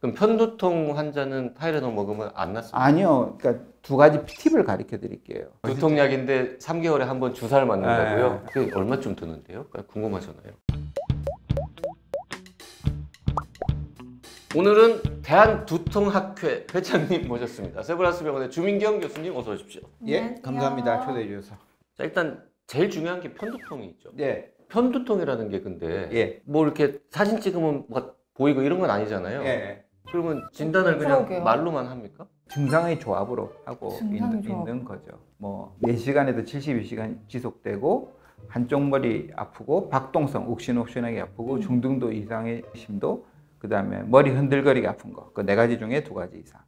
그럼 편두통 환자는 타이레놀 먹으면 안 낫습니까? 아니요. 그러니까 두 가지 팁을 가르쳐 드릴게요. 두통약인데 3개월에 한 번 주사를 맞는다고요? 네. 그게 얼마쯤 드는데요? 궁금하잖아요. 오늘은 대한두통학회 회장님 모셨습니다. 세브란스 병원의 주민경 교수님 어서 오십시오. 예, 안녕하세요. 감사합니다. 초대해 주셔서. 자, 일단 제일 중요한 게 편두통이 있죠. 예, 편두통이라는 게 근데 예, 뭐 이렇게 사진 찍으면 뭐가 보이고 이런 건 아니잖아요. 예. 그러면 진단을 그냥 그러게요. 말로만 합니까? 증상의 조합으로 하고 증상의 조합. 있는 거죠. 뭐 4시간에도 72시간 지속되고 한쪽 머리 아프고 박동성, 욱신욱신하게 아프고 중등도 이상의 심도, 그다음에 머리 흔들거리게 아픈 거. 그 4가지 중에 2가지 이상.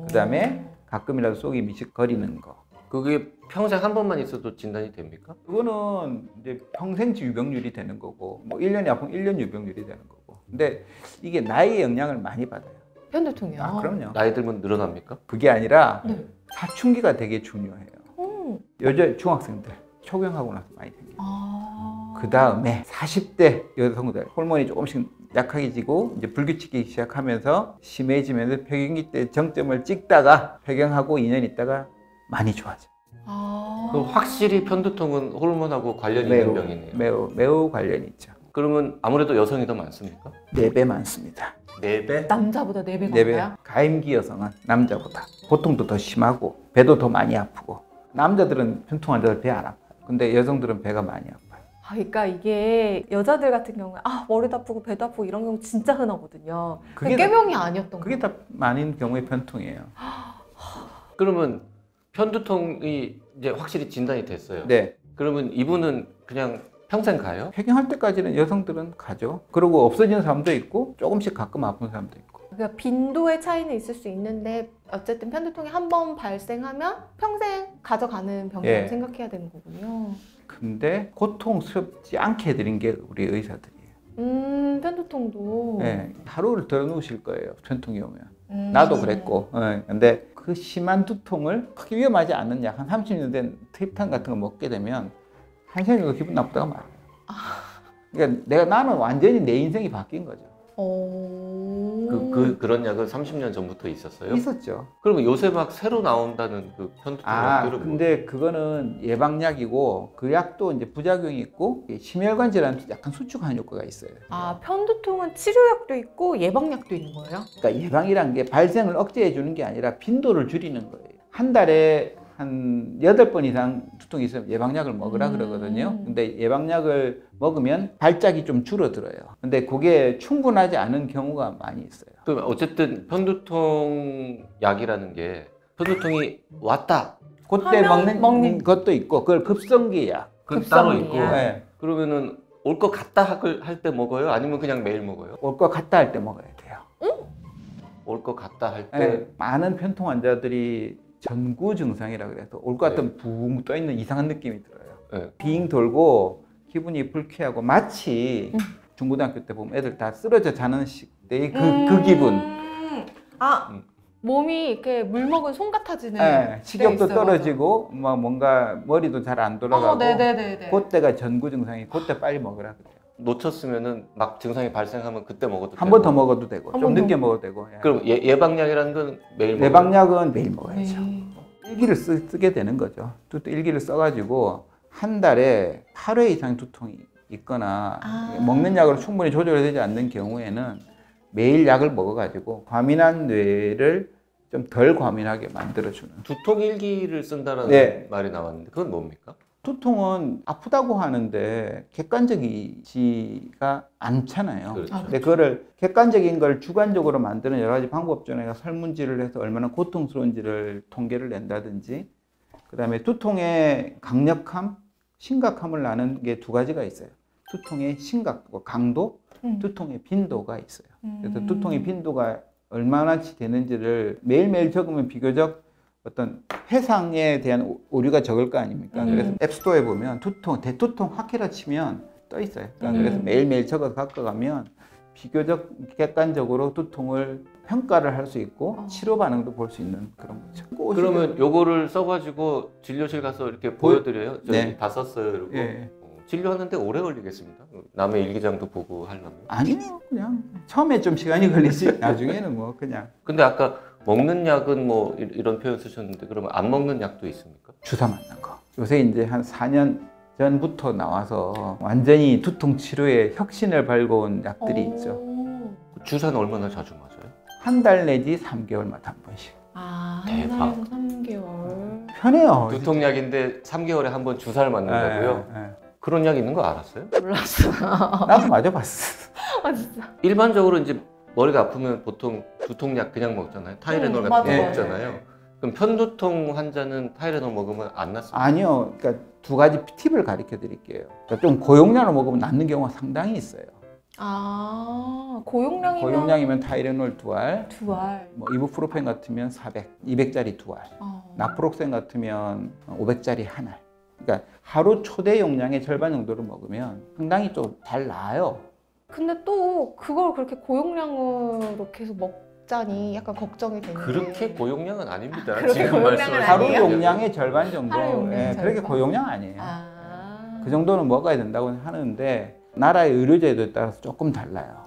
그다음에 가끔이라도 속이 미식거리는 거. 그게 평생 한 번만 있어도 진단이 됩니까? 그거는 이제 평생 유병률이 되는 거고, 뭐 1년이 아프면 1년 유병률이 되는 거고. 근데 이게 나이의 영향을 많이 받아요. 편두통이요? 아, 그럼요. 나이 들면 늘어납니까? 그게 아니라 네. 사춘기가 되게 중요해요. 여자 중학생들 초경하고 나서 많이 생겨요. 그 다음에 40대 여성들 호르몬이 조금씩 약해지고 이제 불규칙이 시작하면서 심해지면서 폐경기 때 정점을 찍다가 폐경하고 2년 있다가 많이 좋아져. 그럼 확실히 편두통은 호르몬하고 관련이 있는 병이네요. 매우 관련이 있죠. 그러면 아무래도 여성이 더 많습니까? 4배 많습니다. 4배? 남자보다 4배 4배. 많아요? 가임기 여성은 남자보다 보통도 더 심하고 배도 더 많이 아프고, 남자들은 편통 환자들 배 안 아파요. 근데 여성들은 배가 많이 아파요. 그러니까 이게 여자들 같은 경우에 머리도 아프고 배도 아프고 이런 경우 진짜 흔하거든요. 그게 꾀병이 아니었던 그게 거예요. 다 많은 경우의 편통이에요. 그러면 편두통이 이제 확실히 진단이 됐어요. 네. 그러면 이분은 그냥 평생 가요? 폐경할 때까지는 여성들은 가죠. 그리고 없어지는 사람도 있고 조금씩 가끔 아픈 사람도 있고. 그러니까 빈도의 차이는 있을 수 있는데 어쨌든 편두통이 한 번 발생하면 평생 가져가는 병이라고 예. 생각해야 되는 거군요. 근데 고통스럽지 않게 해드린 게 우리 의사들이에요. 편두통도. 네. 하루를 덜어 누우실 거예요. 편통이 오면. 음. 나도 그랬고. 근데 그 심한 두통을 크게 위험하지 않는 약, 한 30년 된 트립탄 같은 거 먹게 되면 한 시간 정도 기분 나쁘다가 말아요. 그러니까 나는 완전히 내 인생이 바뀐 거죠. 그런 약은 30년 전부터 있었어요? 있었죠. 그러면 요새 막 새로 나온다는 그 편두통 약들은 근데 그거는 예방약이고 그 약도 이제 부작용이 있고 심혈관 질환 약간 수축하는 효과가 있어요. 편두통은 치료약도 있고 예방약도 있는 거예요? 그러니까 예방이란 게 발생을 억제해 주는 게 아니라 빈도를 줄이는 거예요. 한 달에 한 8번 이상 두통이 있으면 예방약을 먹으라 그러거든요. 근데 예방약을 먹으면 발작이 좀 줄어들어요. 근데 그게 충분하지 않은 경우가 많이 있어요. 그럼 어쨌든 편두통 약이라는 게 편두통이 왔다. 그때 먹는 것도 있고, 그걸 급성기 약. 그건 따로 급성기 있고. 약. 네. 그러면은 올 것 같다 할 때 먹어요? 아니면 그냥 매일 먹어요? 올 것 같다 할 때 먹어야 돼요. 올 것 같다 할 때 네. 많은 편통 환자들이 전구 증상이라고 그래서 올 것 같으면 붕 떠있는 이상한 느낌이 들어요. 네. 빙 돌고 기분이 불쾌하고 마치 중고등학교 때 보면 애들 다 쓰러져 자는 때의 그 기분. 몸이 이렇게 물 먹은 솜 같아지는. 네, 식욕도 때 있어요. 떨어지고 뭔가 머리도 잘 안 돌아가고 네네네네. 그때가 전구 증상이, 그때 빨리 먹으라 그래요. 놓쳤으면은 막 증상이 발생하면 그때 먹어도 한 번 되고. 더 먹어도 되고 한 좀 번 더. 늦게 먹어도 되고. 예. 그럼 예방약이라는 건 매일 먹어요? 예방약은 매일 먹어야죠. 네. 일기를 쓰게 되는 거죠. 또 일기를 써가지고 한 달에 8회 이상 두통이 있거나 먹는 약으로 충분히 조절되지 않는 경우에는 매일 약을 먹어가지고 과민한 뇌를 좀 덜 과민하게 만들어주는. 두통 일기를 쓴다는 네. 말이 나왔는데 그건 뭡니까? 두통은 아프다고 하는데 객관적이지가 않잖아요. 그렇죠. 근데 그거를 객관적인 걸 주관적으로 만드는 여러 가지 방법 중에 설문지를 해서 얼마나 고통스러운지를 통계를 낸다든지, 그다음에 두통의 강력함, 심각함을 나눈 게 2가지가 있어요. 두통의 심각, 강도, 두통의 빈도가 있어요. 그래서 두통의 빈도가 얼마나치 되는지를 매일매일 적으면 비교적 어떤 해상에 대한 오류가 적을 거 아닙니까? 그래서 앱스토어에 보면 대두통 확해라 치면 떠 있어요. 그래서 매일매일 적어서 갖고 가면 비교적 객관적으로 두통을 평가를 할 수 있고 치료 반응도 볼 수 있는 그런 거죠. 그러면 요거를 써가지고 진료실 가서 이렇게 보여드려요? 저희 네. 다 썼어요. 이러고. 예. 진료하는데 오래 걸리겠습니다. 남의 일기장도 보고 하려면. 아니요, 그냥 처음에 좀 시간이 걸리지 나중에는 뭐 그냥 근데 아까 먹는 약은 뭐 이런 표현 쓰셨는데 그러면 안 먹는 약도 있습니까? 주사 맞는 거. 요새 이제 한 4년 전부터 나와서 완전히 두통 치료에 혁신을 밟아온 약들이 있죠. 주사는 얼마나 자주 맞아요? 한 달 내지 3개월마다 한 번씩. 한 대박. 달에서 3개월. 편해요. 두통약인데 3개월에 한 번 주사를 맞는 거고요. 예, 예. 그런 약 있는 거 알았어요? 몰랐어. 나도 맞아봤어. 아 진짜. 일반적으로 이제 머리가 아프면 보통 두통약 그냥 먹잖아요. 타이레놀 같은 거 맞아요. 먹잖아요. 그럼 편두통 환자는 타이레놀 먹으면 안 낫습니까? 아니요, 그러니까 두 가지 팁을 가르쳐 드릴게요. 그러니까 좀 고용량을 먹으면 낫는 경우가 상당히 있어요. 고용량이면 고용량이면 타이레놀 2알, 2알. 뭐 이부프로펜 같으면 200짜리 2알, 나프록센 같으면 500짜리 1알. 그러니까 하루 초대 용량의 절반 정도를 먹으면 상당히 좀 잘 나아요. 근데 또 그걸 그렇게 고용량으로 계속 먹자니 약간 걱정이 되는데. 그렇게 고용량은 아닙니다. 그렇게 지금 고용량은 말씀하신 하루 아니에요? 용량의 절반 정도. 하루 용량의 예, 절반? 그렇게 고용량 아니에요. 아. 그 정도는 먹어야 된다고 하는데 나라의 의료제도에 따라서 조금 달라요.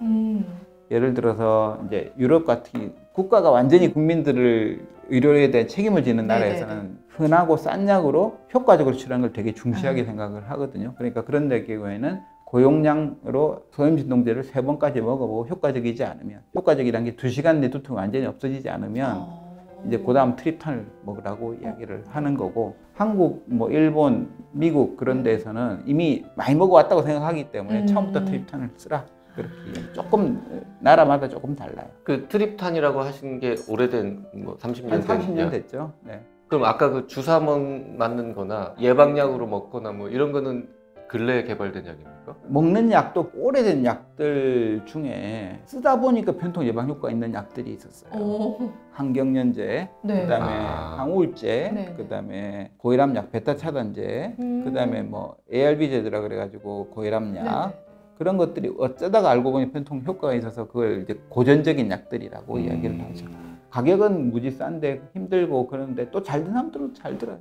예를 들어서 이제 유럽 같은 국가가 완전히 국민들을 의료에 대한 책임을 지는 나라에서는 흔하고 싼 약으로 효과적으로 치료하는 걸 되게 중시하게 생각을 하거든요. 그러니까 그런 데 경우에는 고용량으로 소염진동제를 3번까지 먹어보고 효과적이지 않으면, 효과적이라는 게 2시간 내 두통이 완전히 없어지지 않으면 이제 그 다음 트립탄을 먹으라고 이야기를 하는 거고, 한국, 뭐 일본, 미국 그런 데에서는 이미 많이 먹어왔다고 생각하기 때문에 처음부터 트립탄을 쓰라. 그렇게 조금 나라마다 조금 달라요. 그 트립탄이라고 하신 게 오래된 뭐 30년 한 된 30년 약? 됐죠. 네. 그럼 아까 그 주사 맞는 거나 예방약으로 먹거나 뭐 이런 거는 근래에 개발된 약입니까? 먹는 약도 오래된 약들 중에 쓰다 보니까 편통 예방 효과 있는 약들이 있었어요. 항경련제, 네. 그다음에 아. 항우울제, 네. 그다음에 고혈압약 베타 차단제, 그다음에 뭐 ARB제들라 그래가지고 고혈압약 그런 것들이 어쩌다가 알고 보니 편통 효과가 있어서 그걸 이제 고전적인 약들이라고 이야기를 하죠. 가격은 무지 싼데 힘들고 그런데 또 잘 드는 사람들은 잘 들어요.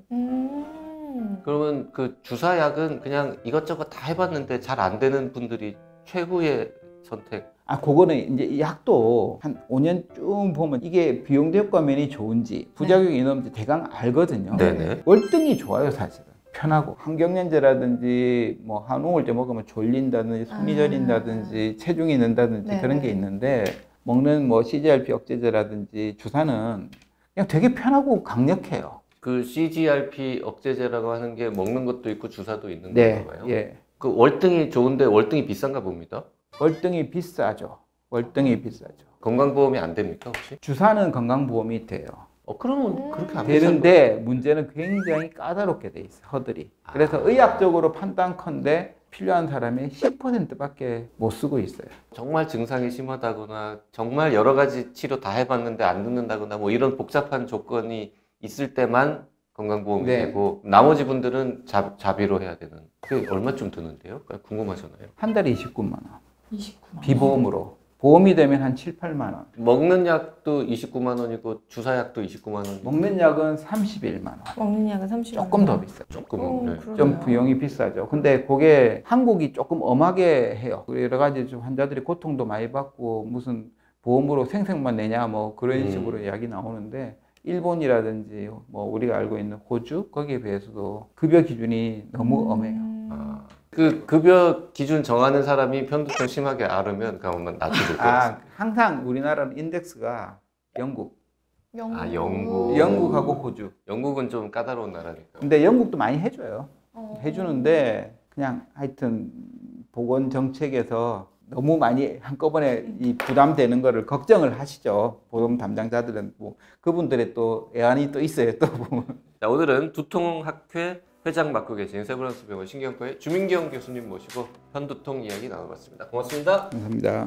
그러면 그 주사약은 그냥 이것저것 다 해봤는데 잘 안 되는 분들이 최후의 선택. 그거는 이제 이 약도 한 5년 쭉 보면 이게 비용 대 효과 면이 좋은지 부작용이 있는지 대강 알거든요. 네네. 월등히 좋아요, 사실은. 편하고 항경련제라든지 뭐 한우울제 먹으면 졸린다든지 손이 저린다든지 체중이 는다든지 네네. 그런 게 있는데 먹는 뭐 CGRP 억제제라든지 주사는 그냥 되게 편하고 강력해요. 그 CGRP 억제제라고 하는 게 먹는 것도 있고 주사도 있는 네, 건가요? 예. 그 월등히 좋은데 월등히 비싼가 봅니다. 월등히 비싸죠. 월등히 비싸죠. 건강보험이 안 됩니까 혹시? 주사는 건강보험이 돼요. 그러면 그렇게 안 비싼 되는데 문제는 굉장히 까다롭게 돼 있어요. 허들이. 그래서 의학적으로 판단컨대 필요한 사람이 10%밖에 못 쓰고 있어요. 정말 증상이 심하다거나 정말 여러 가지 치료 다 해봤는데 안 듣는다거나 뭐 이런 복잡한 조건이 있을 때만 건강보험이 네. 되고 나머지 분들은 자비로 해야 되는. 그게 얼마쯤 드는데요? 궁금하잖아요. 한 달에 29만 원. 29만. 비보험으로. 보험이 되면 한 7, 8만 원. 먹는 약도 29만 원이고 주사약도 29만 원. 먹는 약은 31만 원. 먹는 약은 30만. 조금 더 비싸요. 조금. 네. 좀 비용이 비싸죠. 근데 그게 한국이 조금 엄하게 해요. 여러 가지 좀 환자들이 고통도 많이 받고 무슨 보험으로 생색만 내냐 뭐 그런 식으로 이야기 나오는데 일본이라든지 뭐 우리가 알고 있는 호주 거기에 비해서도 급여 기준이 너무 엄해요. 그 급여 기준 정하는 사람이 편두통 심하게 앓으면 그러면 낮춰줄 것 같습니다. 항상 우리나라는 인덱스가 영국, 영국. 영국하고 호주. 영국은 좀 까다로운 나라니까. 근데 영국도 많이 해줘요. 해주는데 그냥 하여튼 보건 정책에서 너무 많이 한꺼번에 이 부담되는 거를 걱정을 하시죠. 보험 담당자들은 뭐 그분들의 또 애환이 또 있어요. 또 보면. 자, 오늘은 두통학회 회장 맡고 계신 세브란스 병원 신경과의 주민경 교수님 모시고 편두통 이야기 나눠봤습니다. 고맙습니다. 감사합니다.